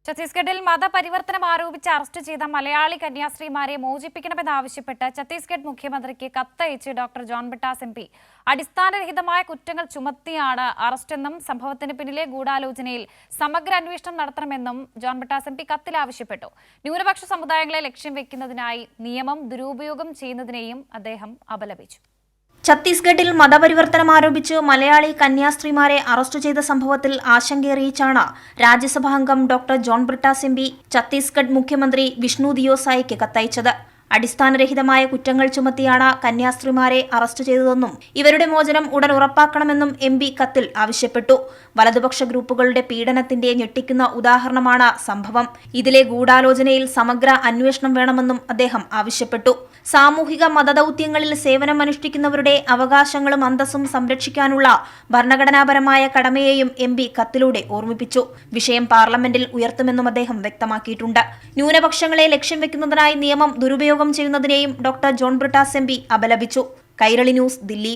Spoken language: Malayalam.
ഛത്തീസ്ഗഡിൽ മതപരിവർത്തനം ആരോപിച്ച് അറസ്റ്റ് ചെയ്ത മലയാളി കന്യാസ്ത്രീമാരെ മോചിപ്പിക്കണമെന്നാവശ്യപ്പെട്ട് ഛത്തീസ്ഗഡ് മുഖ്യമന്ത്രിക്ക് കത്തയച്ച് ഡോക്ടർ ജോൺ ബ്രിട്ടാസ് എം.പി. അടിസ്ഥാനരഹിതമായ കുറ്റങ്ങൾ ചുമത്തിയാണ് അറസ്റ്റെന്നും സംഭവത്തിന് പിന്നിലെ ഗൂഢാലോചനയിൽ സമഗ്ര അന്വേഷണം നടത്തണമെന്നും ജോൺ ബ്രിട്ടാസ് എം.പി. കത്തിൽ ആവശ്യപ്പെട്ടു. ന്യൂനപക്ഷ സമുദായങ്ങളെ ലക്ഷ്യം വെക്കുന്നതിനായി നിയമം ദുരുപയോഗം ചെയ്യുന്നതിനെയും അദ്ദേഹം അപലപിച്ചു. ഛത്തീസ്ഗഡിൽ മതപരിവർത്തനം ആരോപിച്ച് മലയാളി കന്യാസ്ത്രീമാരെ അറസ്റ്റ് ചെയ്ത സംഭവത്തിൽ ആശങ്കയറിയിച്ചാണ് രാജ്യസഭാംഗം doctor John Brittas MP. Chhattisgarh മുഖ്യമന്ത്രി വിഷ്ണു ദിയോസായിക്ക് കത്തയച്ചത്. അടിസ്ഥാനരഹിതമായ കുറ്റങ്ങൾ ചുമത്തിയാണ് കന്യാസ്ത്രീമാരെ അറസ്റ്റ് ചെയ്തതെന്നും ഇവരുടെ മോചനം ഉടൻ ഉറപ്പാക്കണമെന്നും എം.പി. കത്തിൽ ആവശ്യപ്പെട്ടു. വലതുപക്ഷ ഗ്രൂപ്പുകളുടെ പീഡനത്തിന്റെ ഞെട്ടിക്കുന്ന ഉദാഹരണമാണ് സംഭവം. ഇതിലെ ഗൂഢാലോചനയിൽ സമഗ്ര അന്വേഷണം വേണമെന്നും അദ്ദേഹം ആവശ്യപ്പെട്ടു. സാമൂഹിക മതദൌത്യങ്ങളിൽ സേവനമനുഷ്ഠിക്കുന്നവരുടെ അവകാശങ്ങളും അന്തസ്സും സംരക്ഷിക്കാനുള്ള ഭരണഘടനാപരമായ കടമയെയും എം.പി. കത്തിലൂടെ ഓർമ്മിപ്പിച്ചു. വിഷയം പാർലമെന്റിൽ ഉയർത്തുമെന്നും അദ്ദേഹം വ്യക്തമാക്കിയിട്ടുണ്ട്. ന്യൂനപക്ഷങ്ങളെ ലക്ഷ്യം വെക്കുന്നതിനായി നിയമം ദുരുപയോഗം ചെയ്യുന്നതിനെയും ഡോക്ടർ ജോൺ ബ്രിട്ടാസ് എം.പി. അപലപിച്ചു. കൈരളി ന്യൂസ്, ദില്ലി.